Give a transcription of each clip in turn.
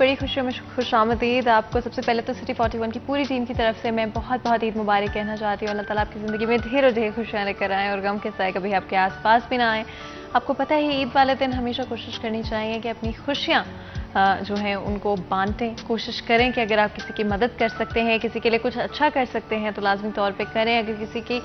बड़ी खुशियों में खुशामदीद। आपको सबसे पहले तो सिटी 41 की पूरी टीम की तरफ से मैं बहुत बहुत ईद मुबारक कहना चाहती हूँ। अल्लाह ताला आपकी ज़िंदगी में ढेर और ढेर खुशियाँ लेकर आएँ और गम के साए कभी आपके आसपास भी ना आए। आपको पता है ईद वाले दिन हमेशा कोशिश करनी चाहिए कि अपनी खुशियाँ जो हैं उनको बांटें। कोशिश करें कि अगर आप किसी की मदद कर सकते हैं, किसी के लिए कुछ अच्छा कर सकते हैं तो लाजमी तौर पे करें। अगर किसी की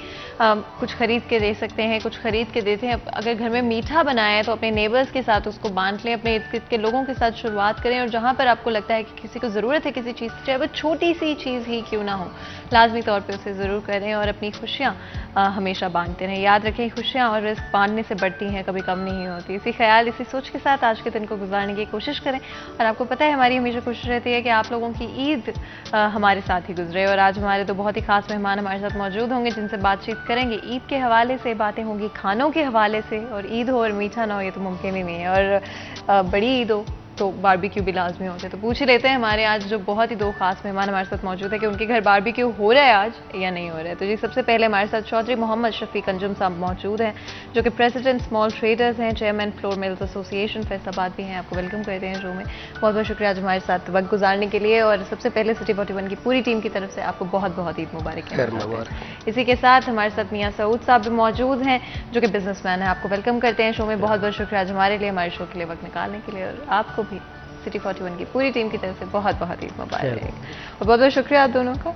कुछ खरीद के दे सकते हैं, कुछ खरीद के देते हैं। अगर घर में मीठा बनाया है तो अपने नेबर्स के साथ उसको बांट लें, अपने इर्द गिर्द के लोगों के साथ शुरुआत करें। और जहाँ पर आपको लगता है कि किसी को ज़रूरत है किसी चीज़ की, चाहे वो छोटी सी चीज़ ही क्यों ना हो, लाजमी तौर पर उसे ज़रूर करें और अपनी खुशियाँ हमेशा बांटते रहें। याद रखें खुशियाँ और रिस्क बांटने से बढ़ती हैं, कभी कम नहीं होती। इसी ख्याल, इसी सोच के साथ आज के दिन को गुजारने की कोशिश करें। और आपको पता है हमारी हमेशा कोशिश रहती है कि आप लोगों की ईद हमारे साथ ही गुजरे। और आज हमारे तो बहुत ही खास मेहमान हमारे साथ मौजूद होंगे जिनसे बातचीत करेंगे। ईद के हवाले से बातें होंगी, खानों के हवाले से। और ईद हो और मीठा ना हो ये तो मुमकिन ही नहीं है। और बड़ी ईद हो तो बारबेक्यू भी लाजमी होते हैं। तो पूछ ही लेते हैं हमारे आज जो बहुत ही दो खास मेहमान हमारे साथ मौजूद है कि उनके घर बारबेक्यू हो रहा है आज या नहीं हो रहा है। तो जी सबसे पहले हमारे साथ चौधरी मोहम्मद शफीक अंजुम साहब मौजूद हैं जो कि प्रेसिडेंट स्मॉल ट्रेडर्स हैं, chairman flour mills association Faisalabad भी हैं। आपको वेलकम करते हैं शो में। बहुत बहुत शुक्रिया आज हमारे साथ वक्त गुजारने के लिए। और सबसे पहले सिटी 41 की पूरी टीम की तरफ से आपको बहुत बहुत ईद मुबारक। इसी के साथ हमारे साथ मियाँ सऊद साहब भी मौजूद हैं जो कि बिजनेसमैन हैं। आपको वेलकम करते हैं शो में। बहुत बहुत शुक्रिया आज हमारे लिए, हमारे शो के लिए वक्त निकालने के लिए। और आपको भी सिटी 41 की पूरी टीम की तरफ से बहुत बहुत ईद मुबारक। और बहुत बहुत शुक्रिया आप दोनों का।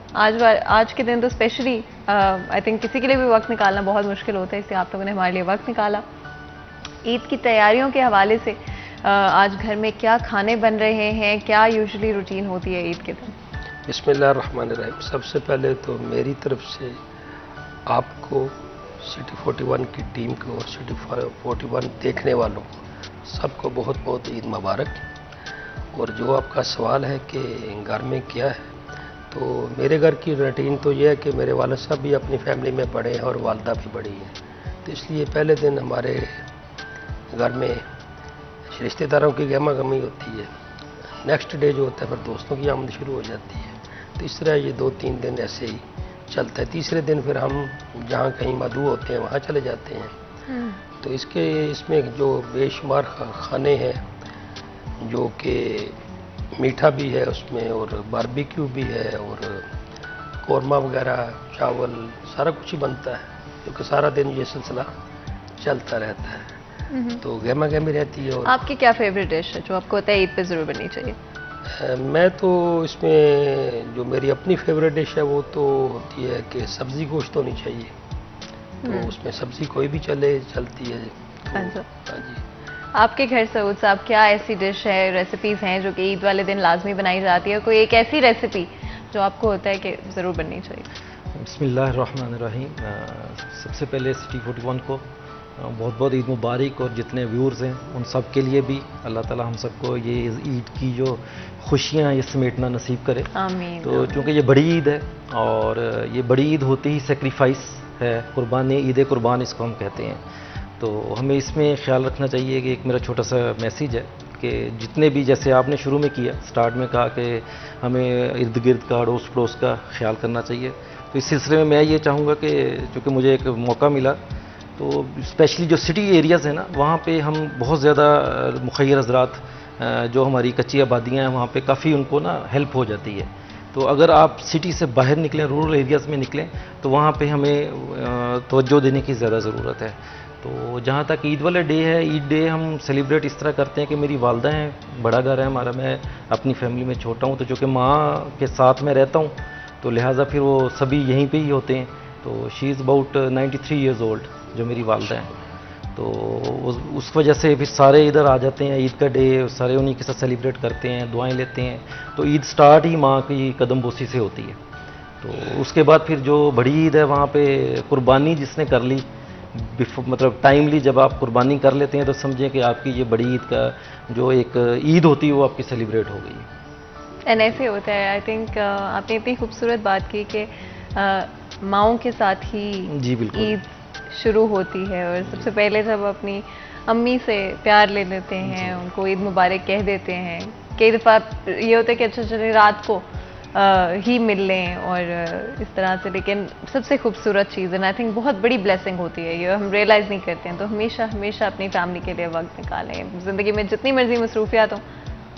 आज के दिन तो स्पेशली आई थिंक किसी के लिए भी वक्त निकालना बहुत मुश्किल होता है, इसलिए आप लोगों ने हमारे लिए वक्त निकाला। ईद की तैयारियों के हवाले से आज घर में क्या खाने बन रहे हैं, क्या यूजुअली रूटीन होती है ईद के दिन? बिस्मिल्लाहिर्रहमानिर्रहीम। सबसे पहले तो मेरी तरफ से आपको, सिटी 41 की टीम को और सिटी 41 देखने वालों को सबको बहुत बहुत ईद मुबारक। और जो आपका सवाल है कि घर में क्या है, तो मेरे घर की रूटीन तो ये है कि मेरे वालिद साहब भी अपनी फैमिली में बड़े हैं और वालदा भी बड़ी हैं, तो इसलिए पहले दिन हमारे घर में रिश्तेदारों की गहमा गमी होती है। नेक्स्ट डे जो होता है फिर दोस्तों की आमद शुरू हो जाती है। तो इस तरह ये 2-3 दिन ऐसे ही चलता है। तीसरे दिन फिर हम जहाँ कहीं मदऊ होते हैं वहाँ चले जाते हैं। तो इसमें जो बेशुमार खाने हैं जो कि मीठा भी है उसमें और बारबेक्यू भी है और कौरमा वगैरह, चावल, सारा कुछ ही बनता है क्योंकि सारा दिन ये सिलसिला चलता रहता है। तो गहमा गहमी रहती है। और आपकी क्या फेवरेट डिश है जो आपको होता है ईद पे ज़रूर बननी चाहिए? मैं तो इसमें जो मेरी अपनी फेवरेट डिश है वो तो होती है कि सब्ज़ी गोश्त होनी चाहिए। तो उसमें सब्ज़ी कोई भी चलती है। तो, हाँ जी। आपके घर सऊद साहब क्या ऐसी डिश है, रेसिपीज़ हैं जो कि ईद वाले दिन लाजमी बनाई जाती है? कोई एक ऐसी रेसिपी जो आपको होता है कि ज़रूर बननी चाहिए? बिस्मिल्लाहिर्रहमानिर्रहीम। सबसे पहले सिटी 41 को बहुत बहुत ईद मुबारक। और जितने व्यूअर्स हैं उन सब के लिए भी अल्लाह ताला हम सबको ये ईद की जो खुशियाँ ये समेटना नसीब करे। आमीन। तो चूँकि ये बड़ी ईद है और ये बड़ी ईद होती ही सेक्रीफाइस है, कुर्बानी, ईद कुर्बान इसको हम कहते हैं। तो हमें इसमें ख्याल रखना चाहिए कि एक मेरा छोटा सा मैसेज है कि जितने भी, जैसे आपने शुरू में किया, स्टार्ट में कहा कि हमें इर्द गिर्द का, अड़ोस पड़ोस का ख्याल करना चाहिए। तो इस सिलसिले में मैं ये चाहूँगा कि चूँकि मुझे एक मौका मिला तो स्पेशली जो सिटी एरियाज़ हैं ना, वहाँ पे हम बहुत ज़्यादा मुखय्यर हज़रात जो हमारी कच्ची आबादियाँ हैं वहाँ पे काफ़ी उनको ना हेल्प हो जाती है। तो अगर आप सिटी से बाहर निकलें, रूरल एरियाज़ में निकलें, तो वहाँ पे हमें तवज्जो देने की ज़्यादा ज़रूरत है। तो जहाँ तक ईद वाला डे है, ईद डे हम सेलिब्रेट इस तरह करते हैं कि मेरी वालदा हैं, बड़ा घर है हमारा, मैं अपनी फैमिली में छोटा हूँ, तो चूँकि माँ के साथ मैं रहता हूँ तो लिहाजा फिर वो सभी यहीं पे ही होते हैं। तो she is about 93 years old जो मेरी वालदा हैं। तो उस वजह से फिर सारे इधर आ जाते हैं। ईद का डे सारे उन्हीं के साथ सेलिब्रेट करते हैं, दुआएं लेते हैं। तो ईद स्टार्ट ही माँ की कदम बोसी से होती है। तो उसके बाद फिर जो बड़ी ईद है वहाँ पे कुर्बानी जिसने कर ली, मतलब टाइमली जब आप कुर्बानी कर लेते हैं तो समझें कि आपकी ये बड़ी ईद का जो एक ईद होती है वो आपकी सेलिब्रेट हो गई। एंड ऐसे होता है। आई थिंक आपने इतनी खूबसूरत बात की कि माओं के साथ ही जी बिल्कुल ईद शुरू होती है। और सबसे पहले जब अपनी अम्मी से प्यार ले लेते हैं, उनको ईद मुबारक कह देते हैं। कई दफ़ा ये होता है कि अच्छा चले रात को ही मिल लें और इस तरह से, लेकिन सबसे खूबसूरत चीज़ है, आई थिंक बहुत बड़ी ब्लेसिंग होती है, ये हम रियलाइज़ नहीं करते हैं। तो हमेशा हमेशा अपनी फैमिली के लिए वक्त निकालें। ज़िंदगी में जितनी मर्जी मसरूफियात हो,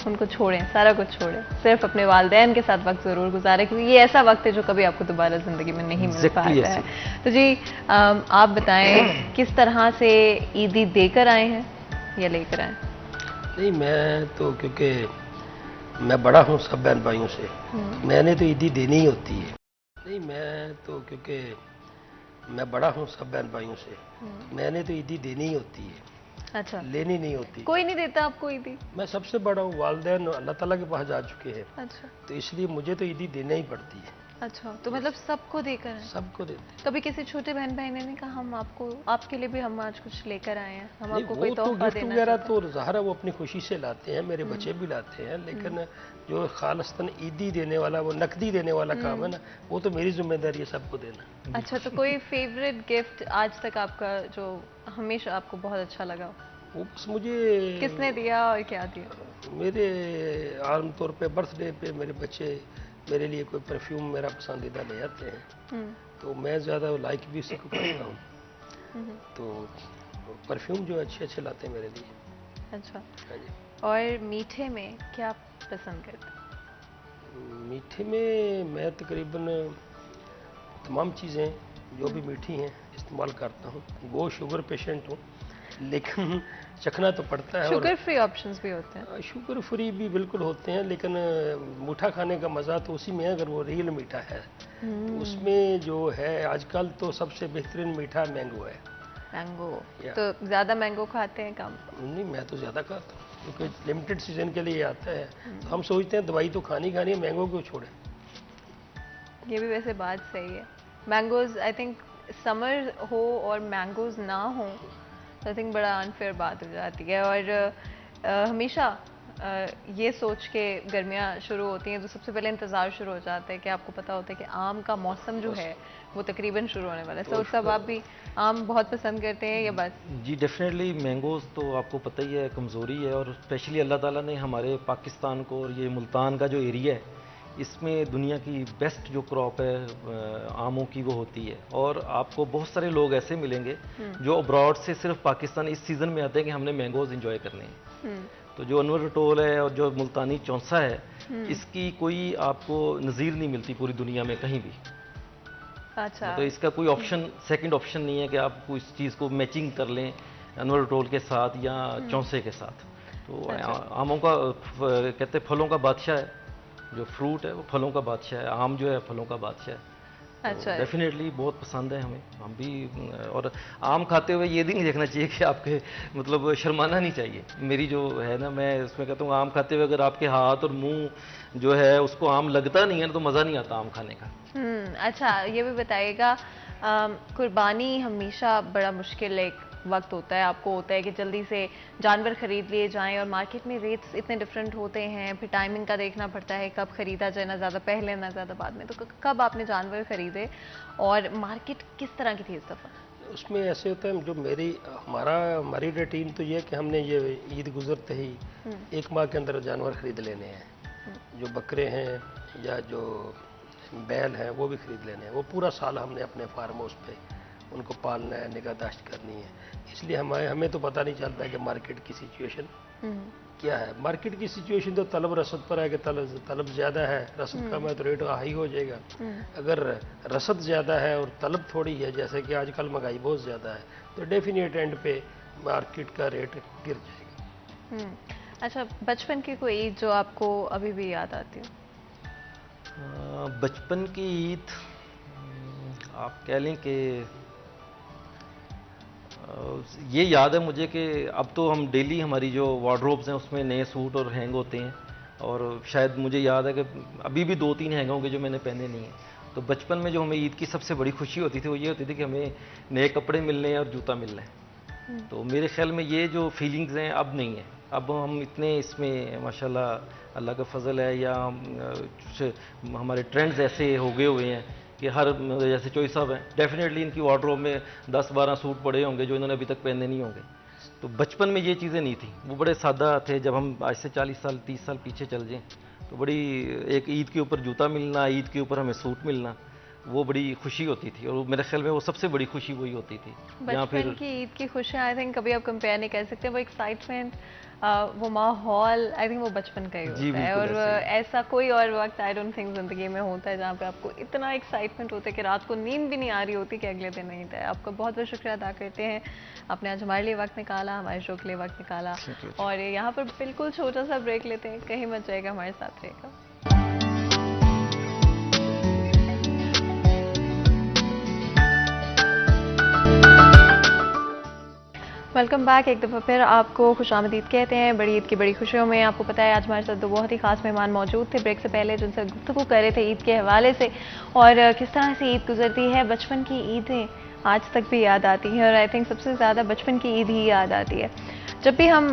उनको छोड़ें, सारा कुछ छोड़ें, सिर्फ अपने वालिदैन के साथ वक्त ज़रूर गुजारें, क्योंकि ये ऐसा वक्त है जो कभी आपको दोबारा ज़िंदगी में नहीं मिल पाता है। तो जी आप बताएं किस तरह से ईदी देकर आए हैं या लेकर आए? नहीं, मैं तो क्योंकि मैं बड़ा हूँ सब बहन भाइयों से, मैंने तो ईदी देनी ही होती है। नहीं, मैं तो क्योंकि मैं बड़ा हूँ सब बहन भाइयों से, मैंने तो ईदी देनी ही होती है। अच्छा, लेनी नहीं होती। कोई नहीं देता आपको ईदी? मैं सबसे बड़ा हूँ, वालिदैन अल्लाह ताला के पास जा चुके हैं। अच्छा, तो इसलिए मुझे तो ईदी देना ही पड़ती है। अच्छा, तो मतलब सबको देकर आए? सबको देते। कभी किसी छोटे बहन भाई ने नहीं कहा हम आपको, आपके लिए भी हम आज कुछ लेकर आए हैं, हम नहीं, आपको वो कोई तो तोहफा गिफ्ट देना वगैरह चाहते हैं? तो ज़ाहिर वो अपनी खुशी से लाते हैं, मेरे बच्चे भी लाते हैं, लेकिन जो खालिस्तान ईदी देने वाला, वो नकदी देने वाला काम है ना, वो तो मेरी जिम्मेदारी है सबको देना। अच्छा, तो कोई फेवरेट गिफ्ट आज तक आपका जो हमेशा आपको बहुत अच्छा लगा? वो बस मुझे किसने दिया और क्या दिया? मेरे आमतौर पे बर्थडे पे मेरे बच्चे मेरे लिए कोई परफ्यूम मेरा पसंदीदा ले आते हैं, तो मैं ज़्यादा लाइक भी उसी को करता हूँ। तो परफ्यूम जो अच्छे अच्छे लाते हैं मेरे लिए। अच्छा, हाँ जी। और मीठे में क्या पसंद करते हैं? मीठे में मैं तकरीबन तमाम चीज़ें जो भी मीठी हैं इस्तेमाल करता हूँ। वो शुगर पेशेंट हूँ, लेकिन चखना तो पड़ता है। शुगर फ्री ऑप्शंस भी होते हैं? शुगर फ्री भी बिल्कुल होते हैं, लेकिन मीठा खाने का मज़ा तो उसी में है अगर वो रियल मीठा है। तो उसमें जो है आजकल तो सबसे बेहतरीन मीठा मैंगो है। मैंगो? तो ज़्यादा मैंगो खाते हैं कम? नहीं, मैं तो ज़्यादा खाता हूँ क्योंकि लिमिटेड सीजन के लिए आता है। तो हम सोचते हैं दवाई तो खानी है, मैंगो क्यों छोड़ें। ये भी वैसे बात सही है। मैंगोज आई थिंक समर हो और मैंगोज ना हो तो आई थिंक बड़ा अनफेयर बात हो जाती है। और हमेशा ये सोच के गर्मियाँ शुरू होती हैं तो सबसे पहले इंतज़ार शुरू हो जाता है कि आपको पता होता है कि आम का मौसम जो है वो तकरीबन शुरू होने वाला है। सो सब आप भी आम बहुत पसंद करते हैं या बस? जी डेफिनेटली, मैंगोज़ तो आपको पता ही है कमज़ोरी है, और स्पेशली अल्लाह ताला ने हमारे पाकिस्तान को और ये मुल्तान का जो एरिया है इसमें दुनिया की बेस्ट जो क्रॉप है आमों की वो होती है। और आपको बहुत सारे लोग ऐसे मिलेंगे जो अब्रॉड से सिर्फ पाकिस्तान इस सीज़न में आते हैं कि हमने मैंगोज़ इंजॉय करने हैं। तो जो अनवर रटोल है और जो मुल्तानी चौंसा है, इसकी कोई आपको नज़ीर नहीं मिलती पूरी दुनिया में कहीं भी। अच्छा, तो इसका कोई ऑप्शन, सेकंड ऑप्शन नहीं है कि आप कोई इस चीज़ को मैचिंग कर लें अनवर रटोल के साथ या चौंसे के साथ। तो आमों का कहते हैं फलों का बादशाह है, जो फ्रूट है वो फलों का बादशाह है, आम जो है फलों का बादशाह है। अच्छा, डेफिनेटली बहुत पसंद है हमें, हम भी। और आम खाते हुए ये भी नहीं देखना चाहिए कि आपके मतलब शर्माना नहीं चाहिए। मेरी जो है ना, मैं उसमें कहता हूँ आम खाते हुए अगर आपके हाथ और मुंह जो है उसको आम लगता नहीं है ना तो मज़ा नहीं आता आम खाने का। अच्छा, ये भी बताइएगा कुर्बानी हमेशा बड़ा मुश्किल एक वक्त होता है, आपको होता है कि जल्दी से जानवर ख़रीद लिए जाएं और मार्केट में रेट्स इतने डिफरेंट होते हैं, फिर टाइमिंग का देखना पड़ता है कब ख़रीदा जाए, ना ज़्यादा पहले ना ज़्यादा बाद में। तो कब आपने जानवर ख़रीदे और मार्केट किस तरह की थी इस दफ़ा? उसमें ऐसे होता है, जो हमारी रूटीन तो ये है कि हमने ये ईद गुजरते ही 1 माह के अंदर जानवर ख़रीद लेने हैं। जो बकरे हैं या जो बैल हैं वो भी ख़रीद लेने हैं। वो पूरा साल हमने अपने फार्म हाउस पे उनको पालना है, निगहदाश्त करनी है। इसलिए हमें तो पता नहीं चलता है कि मार्केट की सिचुएशन क्या है। मार्केट की सिचुएशन तो तलब रसद पर है कि तलब ज़्यादा है, रसद कम है तो रेट हाई हो जाएगा। अगर रसद ज़्यादा है और तलब थोड़ी है, जैसे कि आजकल महंगाई बहुत ज़्यादा है, तो डेफिनेट एंड पे मार्केट का रेट गिर जाएगा। अच्छा, बचपन की कोई ईद जो आपको अभी भी याद आती हो? बचपन की ईद आप कह लें कि ये याद है मुझे कि अब तो हम डेली हमारी जो वार्डरोब्स हैं उसमें नए सूट और हैंग होते हैं, और शायद मुझे याद है कि अभी भी 2-3 हैंग होंगे जो मैंने पहने नहीं हैं। तो बचपन में जो हमें ईद की सबसे बड़ी खुशी होती थी वो ये होती थी कि हमें नए कपड़े मिलने हैं और जूता मिलना है। तो मेरे ख्याल में ये जो फीलिंग्स हैं अब नहीं है। अब हम इतने इसमें माशाल्लाह अल्लाह का फजल है, या हमारे ट्रेंड्स ऐसे हो गए हुए हैं कि हर जैसे चोई साहब हैं, डेफिनेटली इनकी वार्डरोब में 10-12 सूट पड़े होंगे जो इन्होंने अभी तक पहने नहीं होंगे। तो बचपन में ये चीज़ें नहीं थी, वो बड़े सादा थे। जब हम आज से 40 साल 30 साल पीछे चल जाएं तो बड़ी एक ईद के ऊपर जूता मिलना, ईद के ऊपर हमें सूट मिलना, वो बड़ी खुशी होती थी, और मेरे ख्याल में वो सबसे बड़ी खुशी वही होती थी। या फिर बचपन की ईद की खुशियाँ आई थिंक कभी आप कंपेयर नहीं कर सकते। वो एक्साइटमेंट, वो माहौल, आई थिंक वो बचपन का ही जी, होता है। बिल्कुल और ऐसे ही। ऐसा कोई और वक्त आई डोंट थिंक ज़िंदगी में होता है जहाँ पे आपको इतना एक्साइटमेंट होता है कि रात को नींद भी नहीं आ रही होती कि अगले दिन ईद है। आपका बहुत बहुत शुक्रिया अदा करते हैं, आपने आज हमारे लिए वक्त निकाला, हमारे शो के लिए वक्त निकाला। ठीक है। और यहाँ पर बिल्कुल छोटा सा ब्रेक लेते हैं, कहीं मत जाएगा, हमारे साथ रहेगा। Welcome back. एक दफ़ा फिर आपको खुशामदीद कहते हैं बड़ी ईद की बड़ी खुशियों में। आपको पता है आज हमारे साथ दो बहुत ही खास मेहमान मौजूद थे ब्रेक से पहले, जिनसे गुफ्तगू कर रहे थे ईद के हवाले से और किस तरह से ईद गुजरती है। बचपन की ईदें आज तक भी याद आती हैं और आई थिंक सबसे ज़्यादा बचपन की ईद ही याद आती है। जब भी हम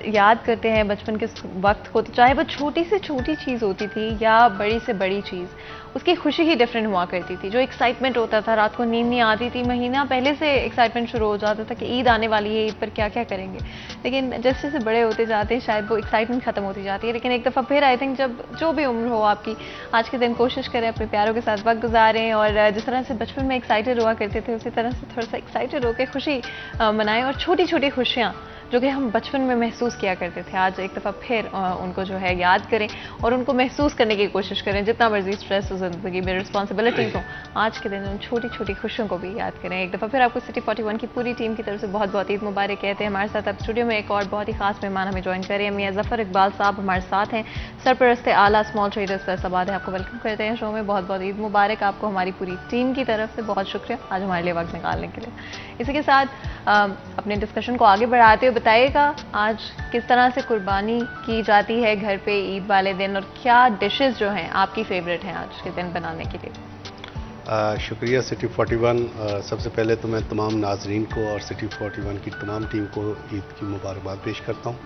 याद करते हैं बचपन के वक्त को, तो चाहे वो छोटी से छोटी चीज़ होती थी या बड़ी से बड़ी चीज़, उसकी खुशी ही डिफरेंट हुआ करती थी। जो एक्साइटमेंट होता था, रात को नींद नहीं आती थी, महीना पहले से एक्साइटमेंट शुरू हो जाता था कि ईद आने वाली है, ईद पर क्या क्या करेंगे। लेकिन जैसे जैसे बड़े होते जाते हैं शायद वो एक्साइटमेंट खत्म होती जाती है। लेकिन एक दफ़ा फिर आई थिंक जब जो भी उम्र हो आपकी, आज के दिन कोशिश करें अपने प्यारों के साथ वक्त गुजारें और जिस तरह से बचपन में एक्साइटेड हुआ करते थे उसी तरह से थोड़ा सा एक्साइटेड होकर खुशी मनाएं और छोटी छोटी खुशियाँ जो कि हम बचपन में महसूस किया करते थे, आज एक दफ़ा फिर उनको जो है याद करें और उनको महसूस करने की कोशिश करें। जितना मर्जी स्ट्रेस हो ज़िंदगी में, रिस्पॉन्सिबिलिटीज़ हो, आज के दिन उन छोटी छोटी खुशियों को भी याद करें। एक दफ़ा फिर आपको सिटी 41 की पूरी टीम की तरफ से बहुत बहुत ईद मुबारक कहते हैं। हमारे साथ अब स्टूडियो में एक और बहुत ही खास मेहमान हमें ज्वाइन करें, मियां ज़फ़र इकबाल साहब हमारे साथ हैं, सरपरस्त आला स्मॉल ट्रेडर्स फैसलाबाद है। आपको वेलकम करते हैं शो में, बहुत बहुत ईद मुबारक आपको हमारी पूरी टीम की तरफ से। बहुत शुक्रिया आज हमारे लिए वक्त निकालने के लिए। इसी के साथ अपने डिस्कशन को आगे बढ़ाते हुए बताइएगा आज किस तरह से कुर्बानी की जाती है घर पे ईद वाले दिन और क्या डिशेस जो हैं आपकी फेवरेट हैं आज के दिन बनाने के लिए। शुक्रिया सिटी 41। सबसे पहले तो मैं तमाम नाजरीन को और सिटी 41 की तमाम टीम को ईद की मुबारकबाद पेश करता हूँ।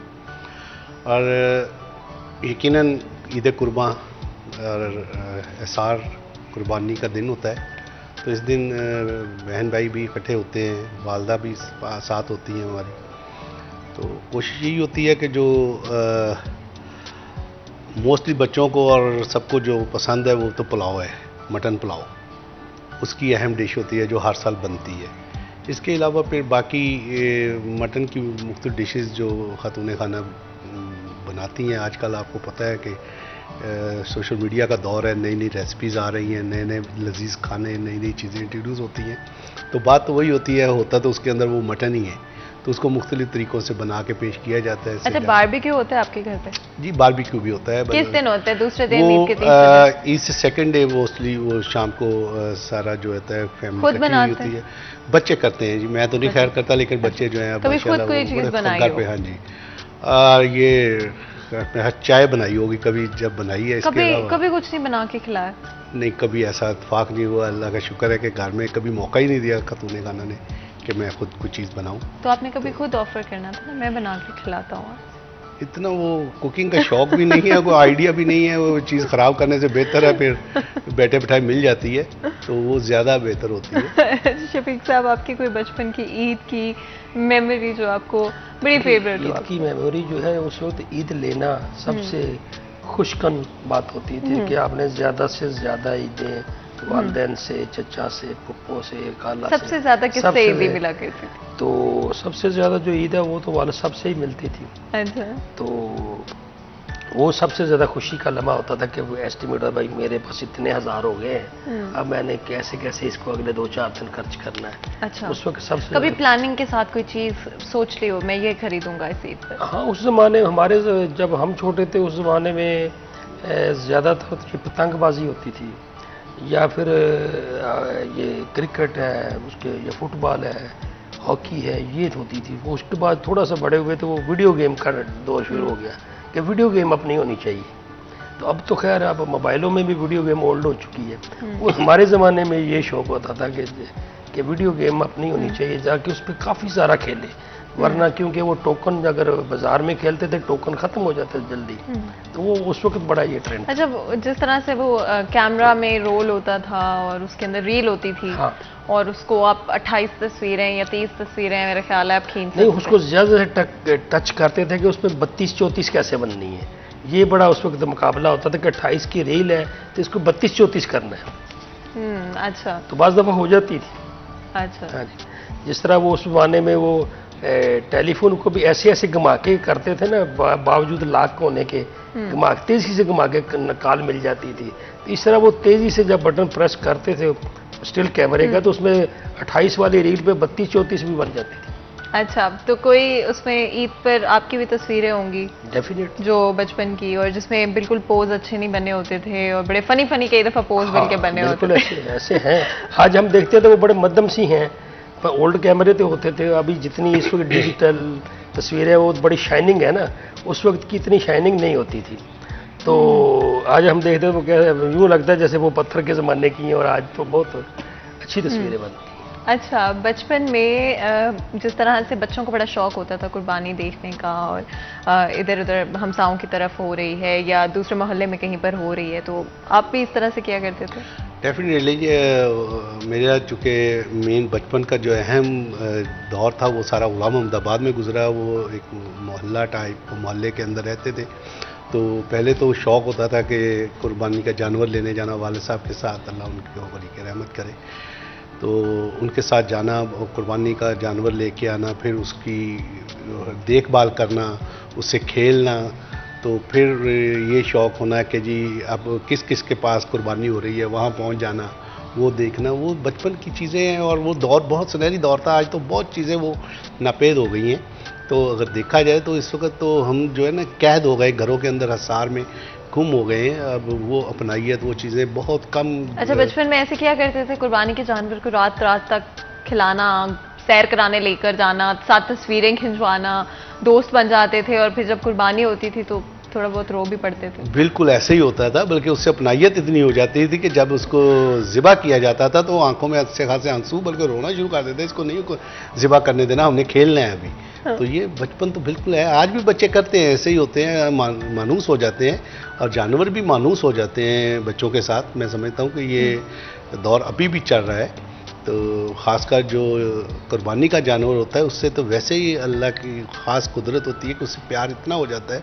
और यकीनन ईद कुर्बान और एसार कुर्बानी का दिन होता है, तो इस दिन बहन भाई भी इकट्ठे होते हैं, वालदा भी साथ होती हैं हमारी। तो कोशिश यही होती है कि जो मोस्टली बच्चों को और सबको जो पसंद है वो तो पुलाव है, मटन पुलाव उसकी अहम डिश होती है जो हर साल बनती है। इसके अलावा फिर बाकी मटन की मुख्तलिफ डिशेस जो खातून खाना बनाती हैं। आजकल आपको पता है कि सोशल मीडिया का दौर है, नई नई रेसिपीज़ आ रही हैं, नए नए लजीज खाने, नई नई चीज़ें इंट्रोड्यूस होती हैं। तो बात तो वही होती है, होता तो उसके अंदर वो मटन ही है, तो उसको मुख्तलिफ तरीक़ों से बना के पेश किया जाता है। अच्छा, बारबेक्यू होता है आपके घर पे? जी, बारबेक्यू भी होता है। किस दिन होता है? दूसरे दिन? वो ईद के तीसरे दिन? ईद से सेकंड डे मोस्टली वो शाम को सारा जो होता है फैमिली खुद बनाते होती है, बच्चे करते हैं जी, मैं तो नहीं खैर करता, लेकिन बच्चे जो हैं कभी खुद कोई चीज़ बनाई हो? हाँ जी। ये चाय बनाई होगी कभी, जब बनाई है। इसके अलावा कभी कुछ नहीं बना के खिलाया? नहीं, कभी ऐसा इत्तेफाक नहीं हुआ। अल्लाह का शुक्र है कि घर में कभी मौका ही नहीं दिया खातून खाना ने कि मैं खुद कुछ चीज़ बनाऊं। तो आपने कभी खुद ऑफर करना था ना, मैं बना के खिलाता हूँ। इतना वो कुकिंग का शौक भी नहीं है, कोई आइडिया भी नहीं है, वो चीज़ ख़राब करने से बेहतर है फिर बैठे बैठाए मिल जाती है तो वो ज़्यादा बेहतर होती है। शफीक साहब, आपकी कोई बचपन की ईद की मेमोरी जो आपको बड़ी फेवरेट हो? ईद की मेमोरी जो है उस वक्त ईद लेना सबसे खुशकन बात होती थी कि आपने ज़्यादा से ज़्यादा ईदें वालदैन से, चचा से, पप्पो से, खाला से, सबसे ज़्यादा किससे ईद मिला करती थी? तो सबसे ज़्यादा जो ईद है वो तो वाले सबसे ही मिलती थी। अच्छा। तो वो सबसे ज़्यादा खुशी का लम्हा होता था कि वो एस्टिमेट है भाई मेरे पास इतने हज़ार हो गए हैं, अब मैंने कैसे कैसे इसको अगले 2-4 दिन खर्च करना है। अच्छा। उस वक्त सबसे कभी प्लानिंग के साथ कोई चीज़ सोच ली हो मैं ये खरीदूंगा इस ईद पर? हाँ, उस ज़माने हमारे जब हम छोटे थे उस ज़माने में ज़्यादातर ये पतंगबाजी होती थी या फिर ये क्रिकेट है, उसके ये फुटबॉल है, हॉकी है, ये होती थी। वो उसके बाद थोड़ा सा बड़े हुए तो वो वीडियो गेम का दौर शुरू हो गया कि वीडियो गेम अपनी होनी चाहिए। तो अब तो खैर अब मोबाइलों में भी वीडियो गेम ओल्ड हो चुकी है। वो हमारे ज़माने में ये शौक होता था कि वीडियो गेम अपनी होनी चाहिए, जाके उस पर काफ़ी सारा खेले, वरना क्योंकि वो टोकन अगर बाजार में खेलते थे टोकन खत्म हो जाते थे जल्दी, तो वो उस वक्त बड़ा ये ट्रेंड। अच्छा, जिस तरह से वो कैमरा में रोल होता था और उसके अंदर रील होती थी। हाँ। और उसको आप 28 तस्वीरें या 30 तस्वीरें मेरे ख्याल है आप खींच सकते नहीं, उसको ज़्यादा से टच करते थे कि उसमें 32-34 कैसे बननी है। ये बड़ा उस वक्त मुकाबला होता था कि 28 की रील है तो इसको 32-34 करना है। अच्छा तो बाज़ दफ़ा हो जाती थी। अच्छा। हाँ जी, जिस तरह वो उस ज़माने में वो टेलीफोन को भी ऐसे ऐसे घुमा के करते थे ना, बावजूद लाख होने के घुमा तेज़ी से घुमा के कॉल मिल जाती थी। तो इस तरह वो तेज़ी से जब बटन प्रेस करते थे स्टिल कैमरे का, तो उसमें 28 वाली रील पे 32-34 भी बन जाती थी। अच्छा, तो कोई उसमें ईद पर आपकी भी तस्वीरें होंगी डेफिनेट, जो बचपन की, और जिसमें बिल्कुल पोज अच्छे नहीं बने होते थे और बड़े फनी फनी कई दफ़ा पोज बन के बने होते बिल्कुल थे। ऐसे हैं। आज हम देखते थे वो बड़े मध्यम सी हैं, पर ओल्ड कैमरे तो होते थे। अभी जितनी इस वक्त डिजिटल तस्वीरें वो बड़ी शाइनिंग है ना, उस वक्त की इतनी शाइनिंग नहीं होती थी। तो आज हम देखते हैं वो क्या यूँ लगता है जैसे वो पत्थर के ज़माने की हैं, और आज तो बहुत अच्छी तस्वीरें बनती हैं। अच्छा, बचपन में जिस तरह से बच्चों को बड़ा शौक होता था कुर्बानी देखने का, और इधर उधर हमसाओं की तरफ हो रही है या दूसरे मोहल्ले में कहीं पर हो रही है, तो आप भी इस तरह से किया करते थे? डेफिनेटली मेरा चूँकि मेन बचपन का जो अहम दौर था वो सारा गुलाम अहमदाबाद में गुजरा। वो एक मोहल्ला टाइप मोहल्ले के अंदर रहते थे। तो पहले तो शौक़ होता था कि कुर्बानी का जानवर लेने जाना वाले साहब के साथ, अल्लाह उनके ऊपर की रहमत करे। तो उनके साथ जाना, कुर्बानी का जानवर लेके आना, फिर उसकी देखभाल करना, उससे खेलना। तो फिर ये शौक़ होना कि जी अब किस किस के पास कुर्बानी हो रही है, वहाँ पहुँच जाना, वो देखना। वो बचपन की चीज़ें हैं और वो दौर बहुत सुनहरी दौर था। आज तो बहुत चीज़ें वो नापेद हो गई हैं। तो अगर देखा जाए तो इस वक्त तो हम जो है ना कैद हो गए घरों के अंदर, हसार में गुम हो गए हैं। अब वो अपनाइयत, वो चीज़ें बहुत कम। अच्छा, बचपन में ऐसे किया करते थे कुर्बानी के जानवर को रात रात तक खिलाना, सैर कराने लेकर जाना, साथ तस्वीरें खिंचवाना, दोस्त बन जाते थे, और फिर जब कुर्बानी होती थी तो थोड़ा बहुत रो भी पड़ते थे? बिल्कुल ऐसे ही होता था, बल्कि उससे अपनाइयत इतनी हो जाती थी कि जब उसको ज़िबा किया जाता था तो आंखों में अच्छे खासे आंसू, बल्कि रोना शुरू कर देते, इसको नहीं ज़िबा करने देना, हमने खेलना है अभी। हाँ। तो ये बचपन तो बिल्कुल है, आज भी बच्चे करते हैं, ऐसे ही होते हैं, मानूस हो जाते हैं, और जानवर भी मानूस हो जाते हैं बच्चों के साथ। मैं समझता हूँ कि ये दौर अभी भी चल रहा है। तो ख़ासकर जो कुर्बानी का जानवर होता है उससे तो वैसे ही अल्लाह की ख़ास कुदरत होती है कि उससे प्यार इतना हो जाता है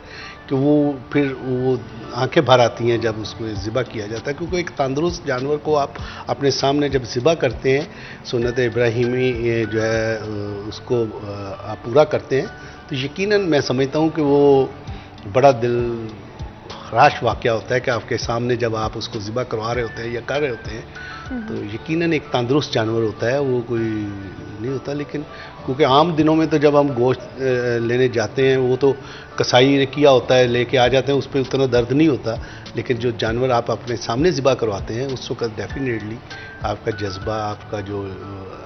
कि वो फिर वो आंखें भर आती हैं जब उसको ज़िबा किया जाता है। क्योंकि एक तंदुरुस्त जानवर को आप अपने सामने जब ज़िबा करते हैं, सुन्नत इब्राहिमी जो है उसको आप पूरा करते हैं, तो यकीनन मैं समझता हूँ कि वो बड़ा दिल खराश वाक़या होता है कि आपके सामने जब आप उसको ज़िबा करवा रहे होते हैं या कर रहे होते हैं, तो यकीनन एक तंदुरुस्त जानवर होता है, वो कोई नहीं होता। लेकिन क्योंकि आम दिनों में तो जब हम गोश्त लेने जाते हैं, वो तो कसाई ने किया होता है, लेके आ जाते हैं, उस पर उतना दर्द नहीं होता। लेकिन जो जानवर आप अपने सामने ज़िबा करवाते हैं, उस वक्त डेफिनेटली आपका जज्बा, आपका जो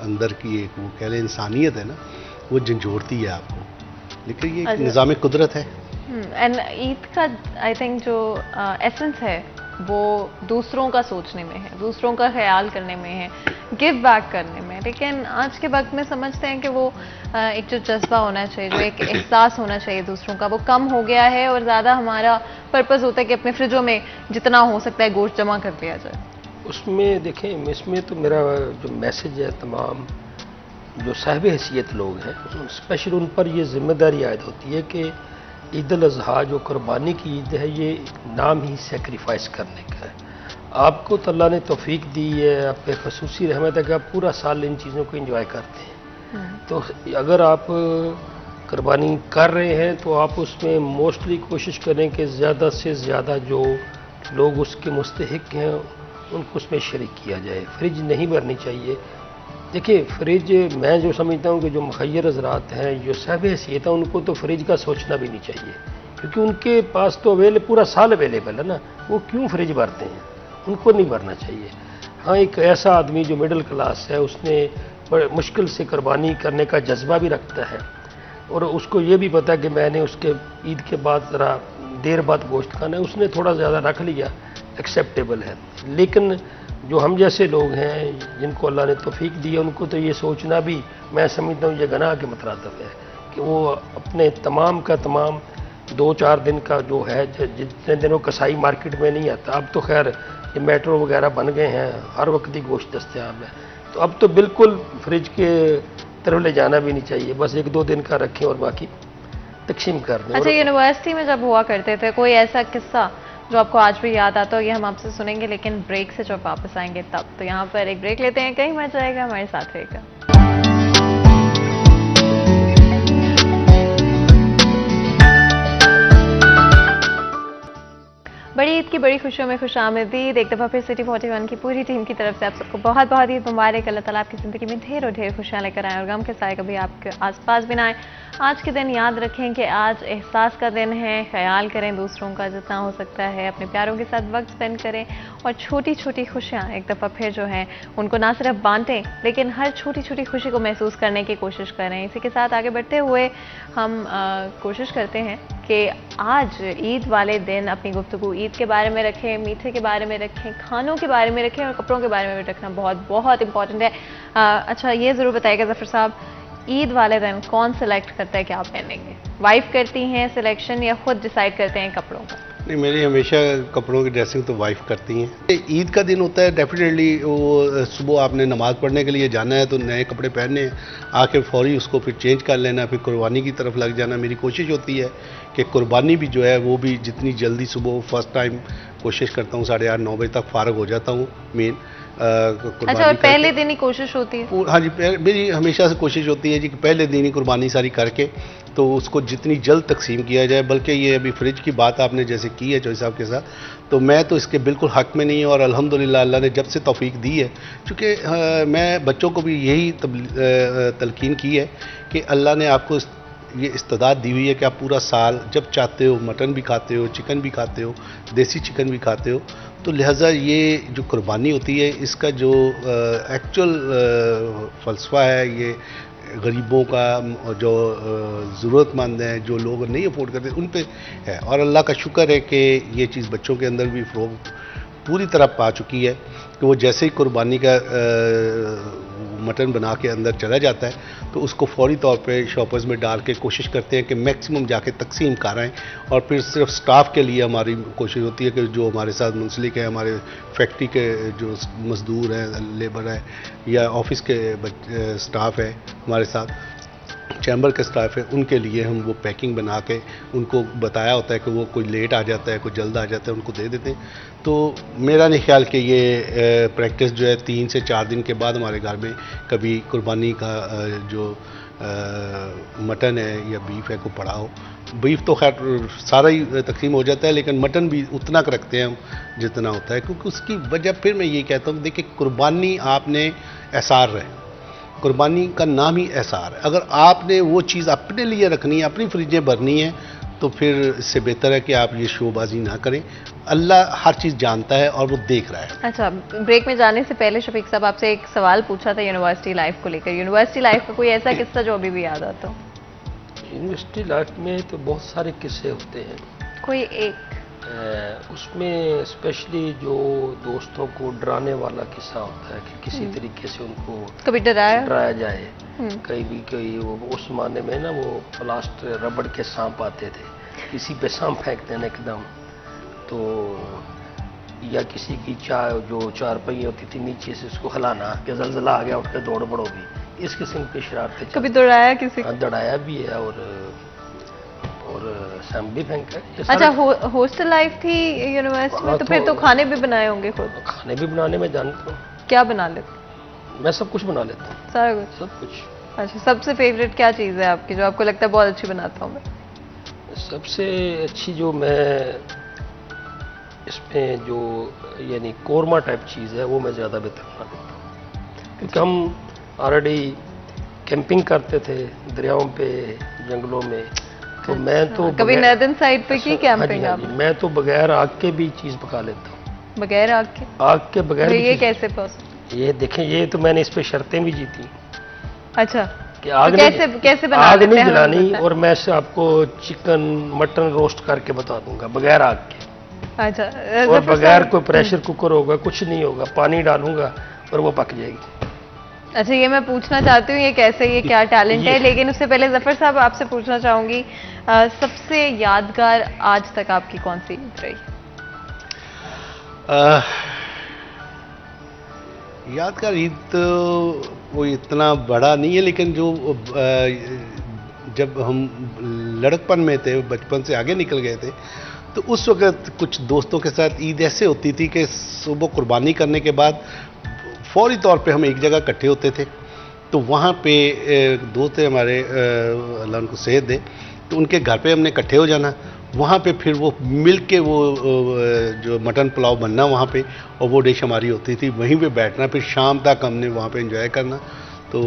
अंदर की एक वो कह लें इंसानियत है ना, वो झंझोड़ती है आपको। लेकिन ये एक निज़ाम कुदरत है। एंड ईद का आई थिंक जो एसेंस है वो दूसरों का सोचने में है, दूसरों का ख्याल करने में है, गिव बैक करने में। लेकिन आज के वक्त में समझते हैं कि वो एक जो जज्बा होना चाहिए, जो एक एहसास होना चाहिए दूसरों का, वो कम हो गया है, और ज़्यादा हमारा पर्पज़ होता है कि अपने फ्रिजों में जितना हो सकता है गोश्त जमा कर दिया जाए। उसमें देखें, इसमें तो मेरा जो मैसेज है, तमाम जो साहिब हैसियत लोग हैं, स्पेशल उन पर ये जिम्मेदारी आयद होती है कि ईद उल अज़हा जो कुर्बानी की ईद है, ये नाम ही सेक्रीफाइस करने का है। आपको तो अल्लाह ने तौफीक दी है, आप पे खसूसी रहमत है कि आप पूरा साल इन चीज़ों को एंजॉय करते हैं। तो अगर आप कुर्बानी कर रहे हैं तो आप उसमें मोस्टली कोशिश करें कि ज़्यादा से ज़्यादा जो लोग उसके मुस्तहिक हैं उनको उसमें शरीक किया जाए। फ्रिज नहीं भरनी चाहिए। देखिए, फ्रिज मैं जो समझता हूँ कि जो मुखय्यर हज़रात हैं, जो साहिब हैसियत है, उनको तो फ्रिज का सोचना भी नहीं चाहिए, क्योंकि उनके पास तो पूरा साल अवेलेबल है ना, वो क्यों फ्रिज भरते हैं, उनको नहीं भरना चाहिए। हाँ, एक ऐसा आदमी जो मिडिल क्लास है, उसने बड़े मुश्किल से कुर्बानी करने का जज्बा भी रखता है, और उसको ये भी पता है कि मैंने उसके ईद के बाद ज़रा देर बाद गोश्त खाना है, उसने थोड़ा ज़्यादा रख लिया, एक्सेप्टेबल है। लेकिन जो हम जैसे लोग हैं, जिनको अल्लाह ने तौफीक दी है, उनको तो ये सोचना भी मैं समझता हूँ ये गुनाह के मतरातब है कि वो अपने तमाम का तमाम 2-4 दिन का जो है, जितने दिनों कसाई मार्केट में नहीं आता, अब तो खैर ये मेट्रो वगैरह बन गए हैं, हर वक्त ही गोश्त दस्तयाब है, तो अब तो बिल्कुल फ्रिज के तरफ ले जाना भी नहीं चाहिए, बस 1-2 दिन का रखें और बाकी तकसीम कर दें। अच्छा, यूनिवर्सिटी में जब हुआ करते थे, कोई ऐसा किस्सा जो आपको आज भी याद आता हो, ये हम आपसे सुनेंगे, लेकिन ब्रेक से जब वापस आएंगे तब। तो यहाँ पर एक ब्रेक लेते हैं, कहीं मत जाएगा, हमारे साथ रहेगा। बड़ी ईद की बड़ी खुशियों में खुशामदीद। एक दफ़ा फिर सिटी 41 की पूरी टीम की तरफ से आप सबको बहुत बहुत ईद मुबारक। अल्लाह ताला आपकी ज़िंदगी में ढेरों ढेर खुशियाँ लेकर आएँ और गम के साए कभी आपके आसपास भी ना आए। आज के दिन याद रखें कि आज एहसास का दिन है, ख्याल करें दूसरों का जितना हो सकता है, अपने प्यारों के साथ वक्त स्पेंड करें और छोटी छोटी खुशियाँ एक दफ़ा फिर जो हैं उनको ना सिर्फ बांटें, लेकिन हर छोटी छोटी खुशी को महसूस करने की कोशिश करें। इसी के साथ आगे बढ़ते हुए हम कोशिश करते हैं कि आज ईद वाले दिन अपनी गुफ्तगू ईद के बारे में रखें, मीठे के बारे में रखें, खानों के बारे में रखें और कपड़ों के बारे में भी रखना बहुत बहुत इंपॉर्टेंट है। अच्छा, ये ज़रूर बताइएगा ज़फ़र साहब, ईद वाले दिन कौन सेलेक्ट करता है क्या आप पहनेंगे? वाइफ करती हैं सिलेक्शन या खुद डिसाइड करते हैं कपड़ों का? नहीं, मेरी हमेशा कपड़ों की ड्रेसिंग तो वाइफ करती हैं। ईद का दिन होता है, डेफिनेटली वो सुबह आपने नमाज़ पढ़ने के लिए जाना है तो नए कपड़े पहनने हैं, आके फौरी उसको फिर चेंज कर लेना, फिर कुर्बानी की तरफ लग जाना। मेरी कोशिश होती है कि कुर्बानी भी जो है वो भी जितनी जल्दी सुबह फर्स्ट टाइम कोशिश करता हूँ 8:30-9 बजे तक फ़ारग हो जाता हूँ मेन। अच्छा, और पहले दिन ही कोशिश होती है? हाँ जी, मेरी हमेशा से कोशिश होती है जी कि पहले दिन ही कुर्बानी सारी करके तो उसको जितनी जल्द तकसीम किया जाए। बल्कि ये अभी फ्रिज की बात आपने जैसे की है चौधरी साहब के साथ, तो मैं तो इसके बिल्कुल हक़ में नहीं हूँ और अल्हम्दुलिल्लाह अल्लाह ने जब से तौफीक दी है, चूँकि मैं बच्चों को भी यही तलकीन की है कि अल्लाह ने आपको ये इस्तेदाद दी हुई है कि आप पूरा साल जब चाहते हो मटन भी खाते हो, चिकन भी खाते हो, देसी चिकन भी खाते हो। तो लिहाजा ये जो कुर्बानी होती है इसका जो एक्चुअल फ़लसफ़ा है, ये गरीबों का, जो ज़रूरतमंद हैं, जो लोग नहीं अफोर्ड करते, उन पे है। और अल्लाह का शुक्र है कि ये चीज़ बच्चों के अंदर भी फ़रोग़ पूरी तरह पा चुकी है कि वो जैसे ही कुर्बानी का मटन बना के अंदर चला जाता है तो उसको फौरी तौर पे शॉपर्स में डाल के कोशिश करते हैं कि मैक्सिमम जाके तकसीम कराएं। और फिर सिर्फ स्टाफ के लिए हमारी कोशिश होती है कि जो हमारे साथ मुंसलिक है, हमारे फैक्ट्री के जो मज़दूर हैं, लेबर है या ऑफिस के स्टाफ है, हमारे साथ चैम्बर के स्टाफ है, उनके लिए हम वो पैकिंग बना के उनको बताया होता है कि वो कोई लेट आ जाता है, कोई जल्द आ जाता है, उनको दे देते हैं। तो मेरा नहीं ख्याल कि ये प्रैक्टिस जो है 3 से 4 दिन के बाद हमारे घर में कभी कुर्बानी का जो मटन है या बीफ है को पड़ा हो। बीफ तो खैर सारा ही तकसीम हो जाता है, लेकिन मटन भी उतना का रखते हैं हम जितना होता है, क्योंकि उसकी वजह फिर मैं ये कहता हूँ, देखिए कुर्बानी आपने एहसार है, कुर्बानी का नाम ही एहसार है। अगर आपने वो चीज़ अपने लिए रखनी है, अपनी फ्रिजें भरनी है, तो फिर इससे बेहतर है कि आप ये शोबाजी ना करें। अल्लाह हर चीज़ जानता है और वो देख रहा है। अच्छा, ब्रेक में जाने से पहले शफीक साहब आपसे एक सवाल पूछा था यूनिवर्सिटी लाइफ को लेकर। यूनिवर्सिटी लाइफ का कोई ऐसा किस्सा जो अभी भी याद आता हो? यूनिवर्सिटी लाइफ में तो बहुत सारे किस्से होते हैं, कोई एक उसमें स्पेशली जो दोस्तों को डराने वाला किस्सा होता है कि किसी तरीके से उनको कभी डराया जाए। कहीं भी कोई वो उस जमाने में ना वो प्लास्टर रबड़ के सांप आते थे, किसी पे सांप फेंक देना एकदम, तो या किसी की चाय जो चारपाई होती थी नीचे से उसको हिलाना कि जलजला आ गया उठ के दौड़ पड़ोगी, इस किस्म की शरारतें। कभी दौड़ाया किसी? दौड़ाया भी है और असेंबली बैंक है। अच्छा, हॉस्टल लाइफ थी यूनिवर्सिटी में, तो फिर तो खाने भी बनाए होंगे खुद? खाने भी बनाने में जानता हूँ। क्या बना लेते? मैं सब कुछ बना लेता हूँ। सारा कुछ? सब कुछ। अच्छा, सबसे फेवरेट क्या चीज़ है आपकी जो आपको लगता है बहुत अच्छी बनाता हूँ मैं? सबसे अच्छी जो मैं इसमें जो यानी कोरमा टाइप चीज़ है वो मैं ज़्यादा बेहतर बना लेता हूँ, क्योंकि हम ऑलरेडी कैंपिंग करते थे दरियाओं पे, जंगलों में। तो मैं तो कभी नॉर्दर्न साइड पे की कैंपिंग? हाँ जी, मैं तो बगैर आग के भी चीज़ पका लेता हूँ। बगैर आग के? आग के बगैर। ये कैसे पॉसिबल? ये देखें, ये तो मैंने इस पे शर्तें भी जीती। अच्छा, कि आग तो कैसे बना आग नहीं जलानी, और मैं से आपको चिकन मटन रोस्ट करके बता दूंगा बगैर आग के। अच्छा, और बगैर कोई प्रेशर कुकर होगा, कुछ नहीं होगा, पानी डालूंगा और वो पक जाएगी। अच्छा, ये मैं पूछना चाहती हूँ ये कैसे, ये क्या टैलेंट है, लेकिन उससे पहले जफर साहब आपसे पूछना चाहूंगी सबसे यादगार आज तक आपकी कौन सी ईद रही? यादगार ईद तो वो इतना बड़ा नहीं है, लेकिन जो जब हम लड़कपन में थे, बचपन से आगे निकल गए थे, तो उस वक्त कुछ दोस्तों के साथ ईद ऐसे होती थी कि सुबह कुर्बानी करने के बाद फौरी तौर पे हम एक जगह इकट्ठे होते थे। तो वहाँ पे दोस्त थे हमारे, अल्लाह उनको सेहत दे, तो उनके घर पे हमने इकट्ठे हो जाना। वहाँ पे फिर वो मिल के वो जो मटन पुलाव बनना वहाँ पे, और वो डिश हमारी होती थी, वहीं पे बैठना, फिर शाम तक हमने वहाँ पे एंजॉय करना। तो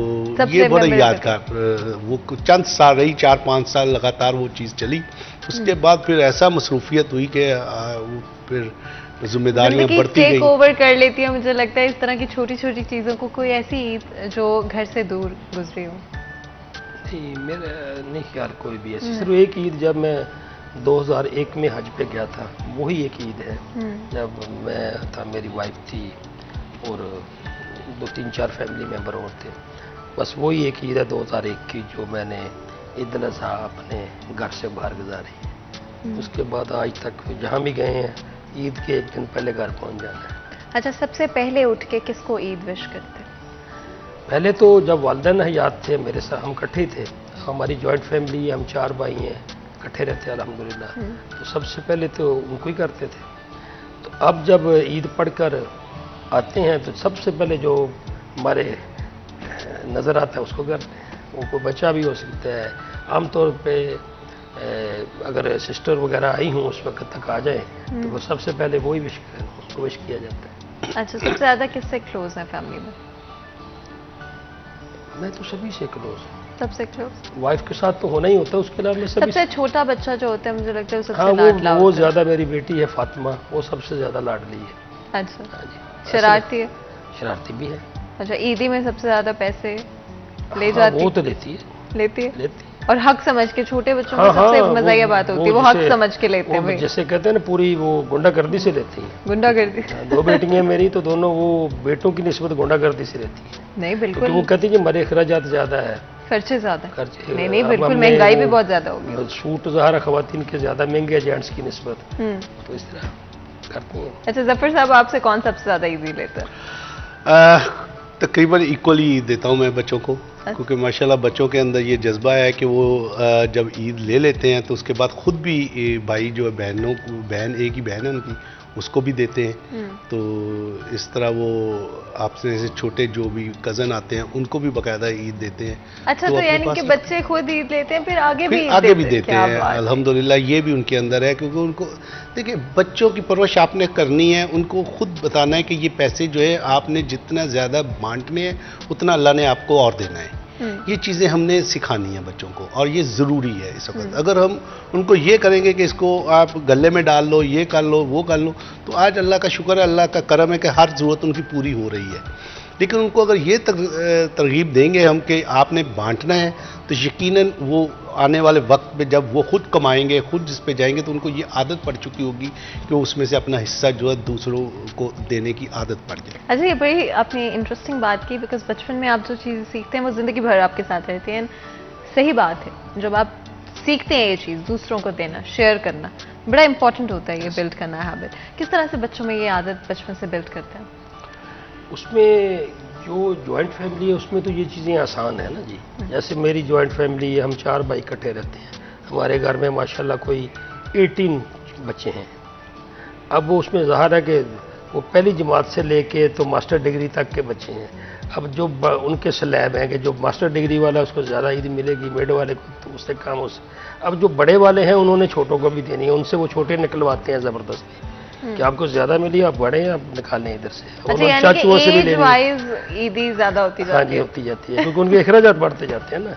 ये बड़ा यादगार, वो चंद साल रही, 4-5 साल लगातार वो चीज़ चली। उसके बाद फिर ऐसा मसरूफियत हुई कि वो फिर जिम्मेदारियां बढ़ती गई, टेक ओवर कर लेती है। मुझे लगता है इस तरह की छोटी छोटी चीज़ों को, कोई ऐसी ईद जो घर से दूर गुजरी हो? नहीं, मेरा नहीं ख्याल कोई भी ऐसी। सिर्फ एक ईद जब मैं 2001 में हज पे गया था, वही एक ईद है जब मैं था, मेरी वाइफ थी और 2-3-4 फैमिली मेंबर और थे। बस वही एक ईद है 2001 की जो मैंने ईद उल अज़हा अपने घर से बाहर गुजारी। उसके बाद आज तक जहाँ भी गए हैं, ईद के एक दिन पहले घर पहुँच जाना है। अच्छा, सबसे पहले उठ के किसको ईद विश करते? पहले तो जब वालिदैन हयात थे मेरे साथ, हम इकट्ठे थे, हमारी जॉइंट फैमिली, हम 4 भाई हैं, इकट्ठे रहते हैं अल्हम्दुलिल्लाह। तो सबसे पहले तो उनको ही करते थे। तो अब जब ईद पढ़कर आते हैं तो सबसे पहले जो हमारे नज़र आता है उसको करते हैं। वो कोई बच्चा भी हो सकता है, आमतौर पे अगर सिस्टर वगैरह आई हूँ उस वक्त तक आ जाए तो वो सबसे पहले वही उसको विश किया जाता है। अच्छा, सबसे ज़्यादा किससे क्लोज है फैमिली में? मैं तो सभी से क्लोज हूँ। सबसे क्लोज वाइफ के साथ तो होना ही होता है, उसके अलावा मैं सभी सबसे छोटा बच्चा जो होता है, मुझे लगता है सबसे हाँ, लाडला वो होता है। ज़्यादा मेरी बेटी है फातिमा, वो सबसे ज़्यादा लाडली है। अच्छा, हाँ जी। शरारती है? शरारती भी है। अच्छा, ईदी में सबसे ज़्यादा पैसे ले हाँ, जाती वो तो लेती है, लेती है? लेती है। और हक समझ के, छोटे बच्चों हाँ, की सबसे हाँ, मज़ाहिया बात होती है, वो हक समझ के लेते हैं वो भाई। जैसे कहते हैं ना, पूरी वो गुंडागर्दी से लेती है। गुंडागर्दी? 2 बेटियां मेरी, तो दोनों वो बेटों की निस्बत गुंडागर्दी से रहती है। नहीं, क्योंकि बिल्कुल वो कहती है कि हमारे अखराजात ज़्यादा है, खर्चे ज़्यादा है। खर्चे। नहीं, अब बिल्कुल हमने महंगाई भी वो बहुत ज़्यादा होगी। सूट ज़ाहरा ख़वातीन के ज़्यादा महंगे हैं जेंट्स की निस्बत, तो इस तरह करती हैं। अच्छा, जफर साहब, आपसे कौन सबसे ज़्यादा ईदी लेता है? तकरीबन इक्वली देता हूँ मैं बच्चों को, क्योंकि माशाल्लाह बच्चों के अंदर ये जज्बा है कि वो जब ईद ले लेते हैं तो उसके बाद खुद भी भाई जो है बहन एक ही बहन है उनकी, उसको भी देते हैं। तो इस तरह वो आपसे जैसे छोटे जो भी कज़न आते हैं उनको भी बाकायदा ईद देते हैं। अच्छा, तो यानी कि बच्चे खुद ईद लेते हैं, फिर आगे भी देते हैं। अल्हम्दुलिल्लाह ये भी उनके अंदर है, क्योंकि उनको देखिए बच्चों की परवरिश आपने करनी है, उनको खुद बताना है कि ये पैसे जो है आपने जितना ज़्यादा बांटने हैं उतना अल्लाह ने आपको और देना है। ये चीज़ें हमने सिखानी है बच्चों को, और ये ज़रूरी है इस वक्त। अगर हम उनको ये करेंगे कि इसको आप गले में डाल लो, ये कर लो, वो कर लो, तो आज अल्लाह का शुक्र है, अल्लाह का करम है कि हर ज़रूरत उनकी पूरी हो रही है। लेकिन उनको अगर ये तरगीब देंगे हम कि आपने बांटना है, तो यकीनन वो आने वाले वक्त में जब वो खुद कमाएंगे, खुद जिस पे जाएंगे, तो उनको ये आदत पड़ चुकी होगी कि उसमें से अपना हिस्सा जो है दूसरों को देने की आदत पड़ जाए। अच्छा, ये बड़ी आपने इंटरेस्टिंग बात की, बिकॉज बचपन में आप जो चीज़ सीखते हैं वो ज़िंदगी भर आपके साथ रहती है। सही बात है, जब आप सीखते हैं ये चीज़ दूसरों को देना, शेयर करना, बड़ा इंपॉर्टेंट होता है ये बिल्ड करना हैबिट। किस तरह से बच्चों में ये आदत बचपन से बिल्ड करते हैं? उसमें जो जॉइंट फैमिली है उसमें तो ये चीज़ें आसान है ना जी। जैसे मेरी जॉइंट फैमिली है, हम 4 भाई इकट्ठे रहते हैं, हमारे घर में माशाल्लाह कोई 18 बच्चे हैं। अब वो उसमें ज़ाहिर है कि वो पहली जमात से लेके तो मास्टर डिग्री तक के बच्चे हैं। अब जो उनके स्लैब हैं कि जो मास्टर डिग्री वाला है उसको ज़्यादा ईद मिलेगी, मिड वाले को तो उससे कम। अब जो बड़े वाले हैं उन्होंने छोटों को भी देनी है, उनसे वो छोटे निकलवाते हैं ज़बरदस्ती कि आपको ज़्यादा मिली, आप बड़े हैं, आप निकालें इधर से। अच्छा, यानी चाचुओं से भी लेनी, ईदी ज़्यादा होती जाती है। हाँ जी, होती जाती है, क्योंकि उनके अखराजात बढ़ते जाते हैं ना।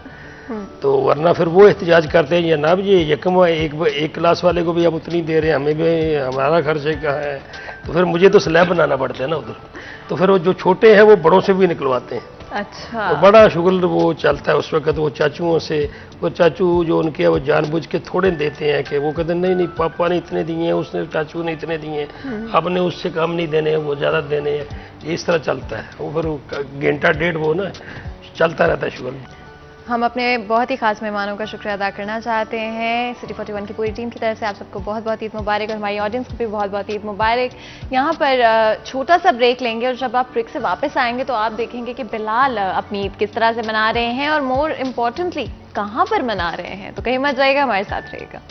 तो वरना फिर वो एहतजाज करते हैं, ये ना भी ये यकम एक क्लास वाले को भी आप उतनी दे रहे हैं, हमें भी हमारा खर्चे का है, तो फिर मुझे तो स्लैब बनाना पड़ता है ना उधर। तो फिर वो जो छोटे हैं वो बड़ों से भी निकलवाते हैं। अच्छा, तो बड़ा शुगल वो चलता है उस वक्त। वो चाचुओं से, वो चाचू जो उनके है वो जानबूझ के थोड़े देते हैं कि वो कहते हैं नहीं नहीं पापा ने इतने दिए हैं, उसने चाचू ने इतने दिए हैं, आपने उससे कम नहीं देने हैं, वो ज़्यादा देने हैं। इस तरह चलता है वो, फिर घंटा डेढ़ वो ना चलता रहता है शुगल। हम अपने बहुत ही खास मेहमानों का शुक्रिया अदा करना चाहते हैं। सिटी 41 की पूरी टीम की तरफ से आप सबको बहुत बहुत ईद मुबारक, और हमारी ऑडियंस को भी बहुत बहुत ईद मुबारक। यहाँ पर छोटा सा ब्रेक लेंगे, और जब आप ब्रेक से वापस आएंगे तो आप देखेंगे कि बिलाल अपनी ईद किस तरह से मना रहे हैं, और मोर इम्पोर्टेंटली कहाँ पर मना रहे हैं। तो कहीं मत जाइएगा, हमारे साथ रहेगा।